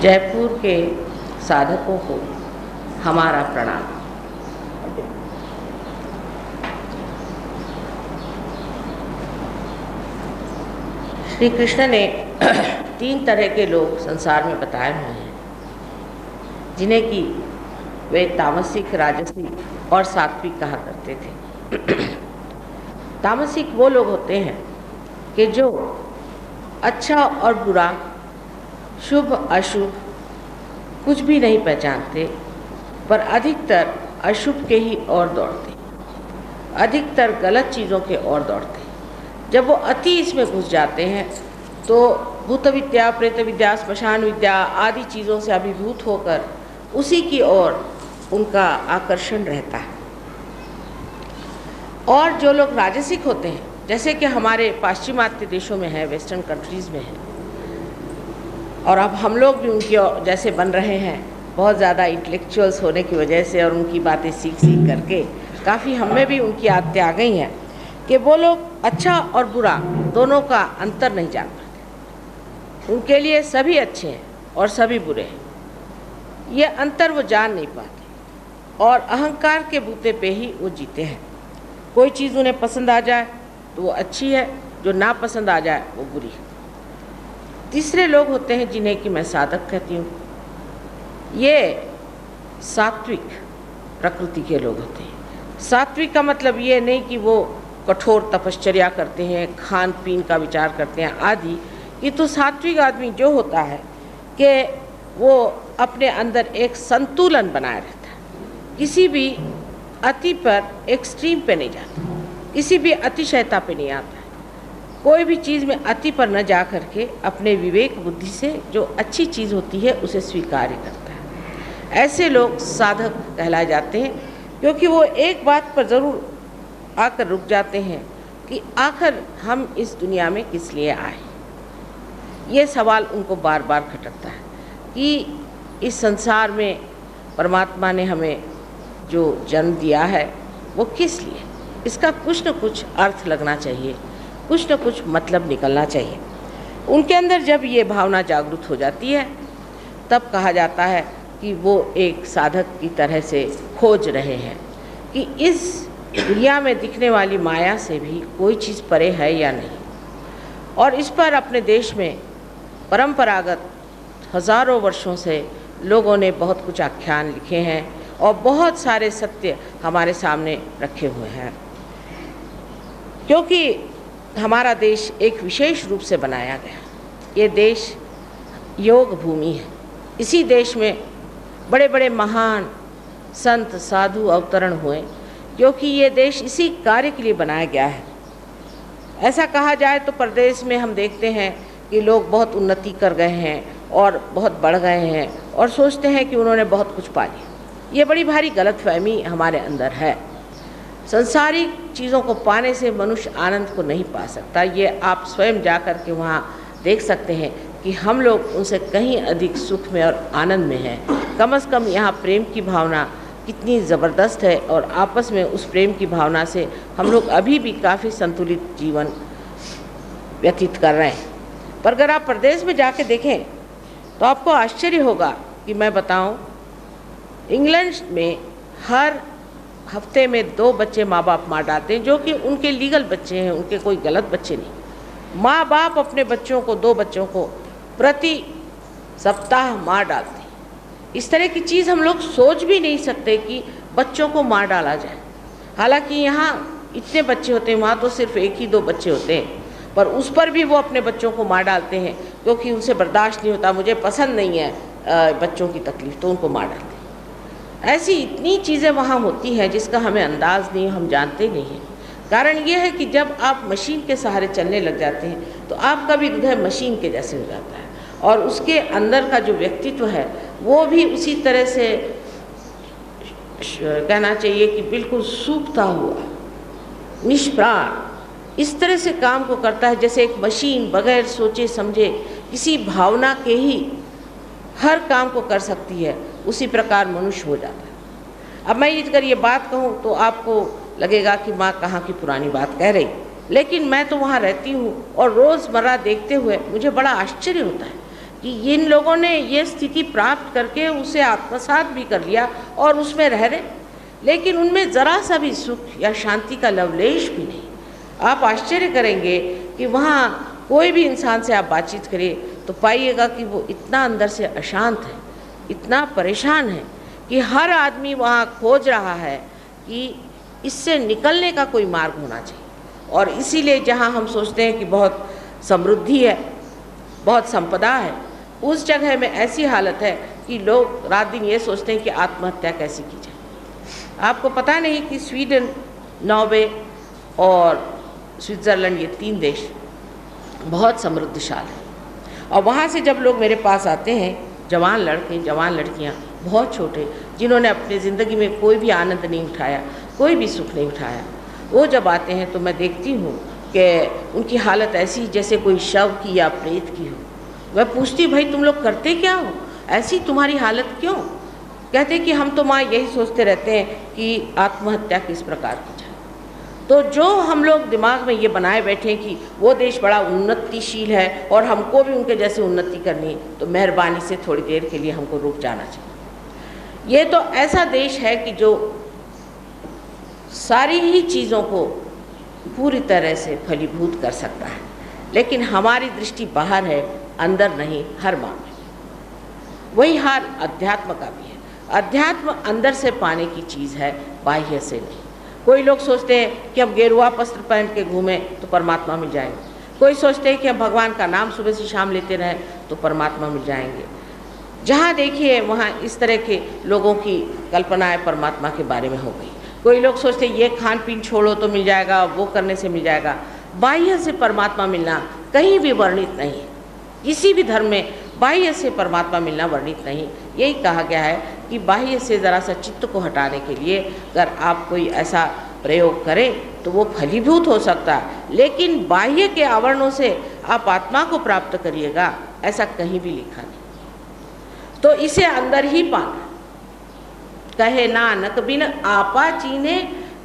जयपुर के साधकों को हमारा प्रणाम। श्री कृष्ण ने 3 तरह के लोग संसार में बताए हुए हैं, जिन्हें कि वे तामसिक, राजसिक और सात्विक कहा करते थे। तामसिक वो लोग होते हैं कि जो अच्छा और बुरा, शुभ अशुभ कुछ भी नहीं पहचानते, पर अधिकतर अशुभ के ही ओर दौड़ते, अधिकतर गलत चीज़ों के ओर दौड़ते। जब वो अति इसमें घुस जाते हैं तो भूत विद्या, प्रेत विद्या, श्मशान विद्या आदि चीज़ों से अभिभूत होकर उसी की ओर उनका आकर्षण रहता है। और जो लोग राजसिक होते हैं, जैसे कि हमारे पाश्चिमात्य देशों में है, वेस्टर्न कंट्रीज़ में है, और अब हम लोग भी उनकी जैसे बन रहे हैं, बहुत ज़्यादा इंटेलेक्चुअल्स होने की वजह से और उनकी बातें सीख करके काफ़ी हम में भी उनकी आदतें आ गई हैं कि वो लोग अच्छा और बुरा दोनों का अंतर नहीं जान पाते। उनके लिए सभी अच्छे हैं और सभी बुरे हैं, ये अंतर वो जान नहीं पाते और अहंकार के बूते पे ही वो जीते हैं। कोई चीज़ उन्हें पसंद आ जाए तो वो अच्छी है, जो ना पसंद आ जाए वो बुरी है। तीसरे लोग होते हैं जिन्हें कि मैं साधक कहती हूँ। ये सात्विक प्रकृति के लोग होते हैं। सात्विक का मतलब ये नहीं कि वो कठोर तपश्चर्या करते हैं, खान पीन का विचार करते हैं आदि। ये तो सात्विक आदमी जो होता है कि वो अपने अंदर एक संतुलन बनाए रहता है, किसी भी अति पर, एक्सट्रीम पे नहीं जाता, किसी भी अतिशयता पे नहीं आता है। कोई भी चीज़ में अति पर न जा करके अपने विवेक बुद्धि से जो अच्छी चीज़ होती है उसे स्वीकार करता है। ऐसे लोग साधक कहलाए जाते हैं, क्योंकि वो एक बात पर ज़रूर आकर रुक जाते हैं कि आखिर हम इस दुनिया में किस लिए आए। ये सवाल उनको बार बार खटकता है कि इस संसार में परमात्मा ने हमें जो जन्म दिया है वो किस लिए, इसका कुछ न कुछ अर्थ लगना चाहिए, कुछ न कुछ मतलब निकलना चाहिए। उनके अंदर जब ये भावना जागृत हो जाती है तब कहा जाता है कि वो एक साधक की तरह से खोज रहे हैं कि इस दुनिया में दिखने वाली माया से भी कोई चीज़ परे है या नहीं। और इस पर अपने देश में परंपरागत हज़ारों वर्षों से लोगों ने बहुत कुछ आख्यान लिखे हैं और बहुत सारे सत्य हमारे सामने रखे हुए हैं। क्योंकि हमारा देश एक विशेष रूप से बनाया गया, ये देश योग भूमि है। इसी देश में बड़े बड़े महान संत साधु अवतरण हुए, क्योंकि ये देश इसी कार्य के लिए बनाया गया है। ऐसा कहा जाए तो प्रदेश में हम देखते हैं कि लोग बहुत उन्नति कर गए हैं और बहुत बढ़ गए हैं और सोचते हैं कि उन्होंने बहुत कुछ पा लिया। ये बड़ी भारी गलतफहमी हमारे अंदर है। संसारिक चीज़ों को पाने से मनुष्य आनंद को नहीं पा सकता। ये आप स्वयं जा कर के वहाँ देख सकते हैं कि हम लोग उनसे कहीं अधिक सुख में और आनंद में हैं। कम से कम यहाँ प्रेम की भावना कितनी ज़बरदस्त है और आपस में उस प्रेम की भावना से हम लोग अभी भी काफ़ी संतुलित जीवन व्यतीत कर रहे हैं। पर अगर आप प्रदेश में जाके देखें तो आपको आश्चर्य होगा कि मैं बताऊं, इंग्लैंड में हर हफ्ते में 2 बच्चे माँ बाप मार डालते हैं, जो कि उनके लीगल बच्चे हैं, उनके कोई गलत बच्चे नहीं। माँ बाप अपने बच्चों को, 2 बच्चों को प्रति सप्ताह मार डालते हैं। इस तरह की चीज़ हम लोग सोच भी नहीं सकते कि बच्चों को मार डाला जाए। हालांकि यहाँ इतने बच्चे होते हैं, वहाँ तो सिर्फ 1 ही 2 बच्चे होते हैं, पर उस पर भी वो अपने बच्चों को मार डालते हैं, क्योंकि उनसे बर्दाश्त नहीं होता, मुझे पसंद नहीं है बच्चों की तकलीफ़, तो उनको मार डालते हैं। ऐसी इतनी चीज़ें वहाँ होती हैं जिसका हमें अंदाज़ नहीं, हम जानते नहीं हैं। कारण ये है कि जब आप मशीन के सहारे चलने लग जाते हैं तो आपका भी हृदय मशीन के जैसे हो जाता है और उसके अंदर का जो व्यक्तित्व है वो भी उसी तरह से कहना चाहिए कि बिल्कुल सूखता हुआ, निष्प्राण इस तरह से काम को करता है जैसे एक मशीन बगैर सोचे समझे किसी भावना के ही हर काम को कर सकती है। उसी प्रकार मनुष्य हो जाता है। अब मैं अगर ये बात कहूँ तो आपको लगेगा कि माँ कहाँ की पुरानी बात कह रही, लेकिन मैं तो वहाँ रहती हूँ और रोज़मर्रा देखते हुए मुझे बड़ा आश्चर्य होता है कि इन लोगों ने ये स्थिति प्राप्त करके उसे आत्मसात भी कर लिया और उसमें रह रहे, लेकिन उनमें ज़रा सा भी सुख या शांति का लवलेश भी नहीं। आप आश्चर्य करेंगे कि वहाँ कोई भी इंसान से आप बातचीत करिए तो पाइएगा कि वो इतना अंदर से अशांत है, इतना परेशान है कि हर आदमी वहाँ खोज रहा है कि इससे निकलने का कोई मार्ग होना चाहिए। और इसीलिए जहाँ हम सोचते हैं कि बहुत समृद्धि है, बहुत संपदा है, उस जगह में ऐसी हालत है कि लोग रात दिन ये सोचते हैं कि आत्महत्या कैसे की जाए। आपको पता नहीं कि स्वीडन, नॉर्वे और स्विट्ज़रलैंड, ये 3 देश बहुत समृद्धशाली हैं। और वहाँ से जब लोग मेरे पास आते हैं, जवान लड़के, जवान लड़कियाँ, बहुत छोटे, जिन्होंने अपनी ज़िंदगी में कोई भी आनंद नहीं उठाया, कोई भी सुख नहीं उठाया, वो जब आते हैं तो मैं देखती हूँ कि उनकी हालत ऐसी जैसे कोई शव की या प्रेत की हो। मैं पूछती, भाई तुम लोग करते क्या हो, ऐसी तुम्हारी हालत क्यों? कहते कि हम तो माँ यही सोचते रहते हैं कि आत्महत्या किस प्रकार की जाए। तो जो हम लोग दिमाग में ये बनाए बैठे हैं कि वो देश बड़ा उन्नतिशील है और हमको भी उनके जैसे उन्नति करनी है, तो मेहरबानी से थोड़ी देर के लिए हमको रुक जाना चाहिए। ये तो ऐसा देश है कि जो सारी ही चीज़ों को पूरी तरह से फलीभूत कर सकता है, लेकिन हमारी दृष्टि बाहर है, अंदर नहीं, हर मामले। वही हाल अध्यात्म का भी है। अध्यात्म अंदर से पाने की चीज़ है, बाह्य से नहीं। कोई लोग सोचते हैं कि हम गेरुआ वस्त्र पहन के घूमें तो परमात्मा मिल जाएंगे। कोई सोचते हैं कि हम भगवान का नाम सुबह से शाम लेते रहें तो परमात्मा मिल जाएंगे। जहाँ देखिए वहाँ इस तरह के लोगों की कल्पनाएं परमात्मा के बारे में हो गई। कोई लोग सोचते हैं ये खान पीन छोड़ो तो मिल जाएगा, वो करने से मिल जाएगा। बाह्य से परमात्मा मिलना कहीं भी वर्णित नहीं है। किसी भी धर्म में बाह्य से परमात्मा मिलना वर्णित नहीं। यही कहा गया है कि बाह्य से ज़रा सा चित्त को हटाने के लिए अगर आप कोई ऐसा प्रयोग करें तो वो फलीभूत हो सकता है, लेकिन बाह्य के आवरणों से आप आत्मा को प्राप्त करिएगा, ऐसा कहीं भी लिखा नहीं। तो इसे अंदर ही पाना। कहे नानक बिन आपा चीने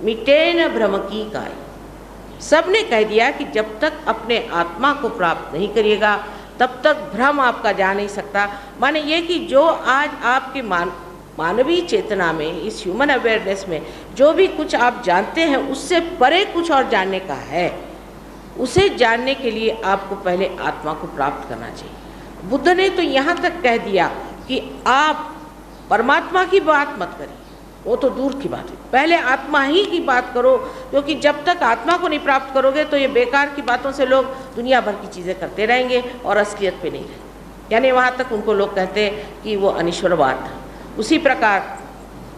मिटे न भ्रम की काई। सबने कह दिया कि जब तक अपने आत्मा को प्राप्त नहीं करिएगा तब तक भ्रम आपका जा नहीं सकता। माने ये कि जो आज आपके मानवीय चेतना में, इस ह्यूमन अवेयरनेस में जो भी कुछ आप जानते हैं उससे परे कुछ और जानने का है। उसे जानने के लिए आपको पहले आत्मा को प्राप्त करना चाहिए। बुद्ध ने तो यहाँ तक कह दिया कि आप परमात्मा की बात मत करिए, वो तो दूर की बात है, पहले आत्मा ही की बात करो, क्योंकि जब तक आत्मा को नहीं प्राप्त करोगे तो ये बेकार की बातों से लोग दुनिया भर की चीज़ें करते रहेंगे और असलियत पे नहीं रहेंगे। यानी वहाँ तक उनको लोग कहते हैं कि वो अनिश्वरवाद था। उसी प्रकार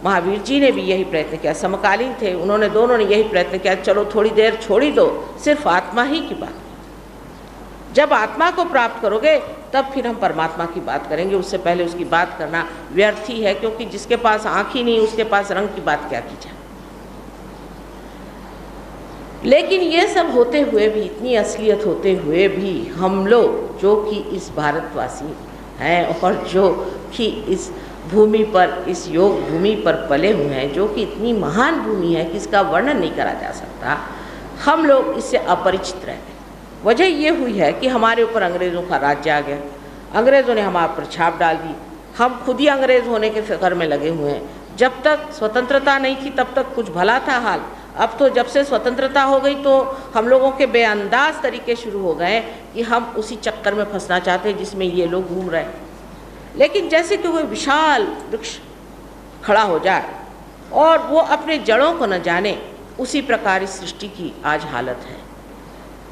महावीर जी ने भी यही प्रयत्न किया, समकालीन थे, उन्होंने दोनों ने यही प्रयत्न किया, चलो थोड़ी देर छोड़ी दो, सिर्फ आत्मा ही की बात। जब आत्मा को प्राप्त करोगे तब फिर हम परमात्मा की बात करेंगे, उससे पहले उसकी बात करना व्यर्थ ही है, क्योंकि जिसके पास आँख ही नहीं उसके पास रंग की बात क्या की जाए। लेकिन ये सब होते हुए भी, इतनी असलियत होते हुए भी, हम लोग जो कि इस भारतवासी हैं और जो कि इस भूमि पर, इस योग भूमि पर पले हुए हैं, जो कि इतनी महान भूमि है कि इसका वर्णन नहीं करा जा सकता, हम लोग इससे अपरिचित रह गए। वजह ये हुई है कि हमारे ऊपर अंग्रेज़ों का राज्य आ गया, अंग्रेज़ों ने हमारे पर छाप डाल दी, हम खुद ही अंग्रेज़ होने के फिक्र में लगे हुए हैं। जब तक स्वतंत्रता नहीं थी तब तक कुछ भला था हाल, अब तो जब से स्वतंत्रता हो गई तो हम लोगों के बेअंदाज तरीके शुरू हो गए कि हम उसी चक्कर में फंसना चाहते हैं जिसमें ये लोग घूम रहे हैं। लेकिन जैसे कि कोई विशाल वृक्ष खड़ा हो जाए और वो अपने जड़ों को न जाने, उसी प्रकार इस सृष्टि की आज हालत है।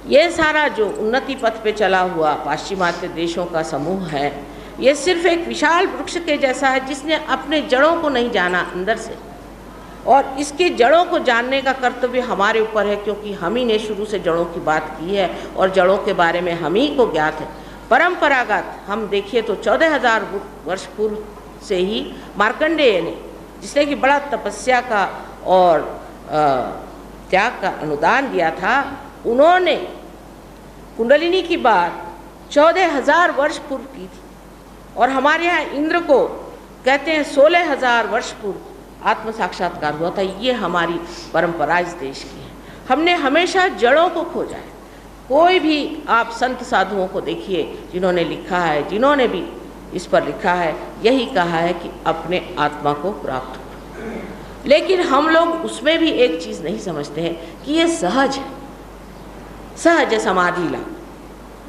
ये सारा जो उन्नति पथ पे चला हुआ पाश्चिमात्य देशों का समूह है, ये सिर्फ एक विशाल वृक्ष के जैसा है जिसने अपने जड़ों को नहीं जाना अंदर से, और इसके जड़ों को जानने का कर्तव्य हमारे ऊपर है, क्योंकि हम ही ने शुरू से जड़ों की बात की है और जड़ों के बारे में हम ही को ज्ञात है। परंपरागत हम देखिए तो 14,000 वर्ष पूर्व से ही मार्कंडेय ने, जिसने कि बड़ा तपस्या का और त्याग का अनुदान दिया था, उन्होंने कुंडलिनी की बात 14,000 वर्ष पूर्व की थी। और हमारे यहाँ इंद्र को कहते हैं 16,000 वर्ष पूर्व आत्म साक्षात्कार हुआ था। ये हमारी परंपरा इस देश की है। हमने हमेशा जड़ों को खोजा है। कोई भी आप संत साधुओं को देखिए जिन्होंने लिखा है, जिन्होंने भी इस पर लिखा है, यही कहा है कि अपने आत्मा को प्राप्त करो। लेकिन हम लोग उसमें भी एक चीज़ नहीं समझते हैं कि ये सहज है, सहज समाधि ला।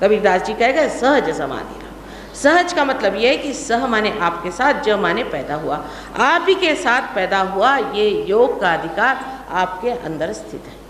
कबीरदास जी कह गए सहज समाधि ला। सहज का मतलब ये है कि सह माने आपके साथ, ज माने पैदा हुआ, आप ही के साथ पैदा हुआ, ये योग का अधिकार आपके अंदर स्थित है।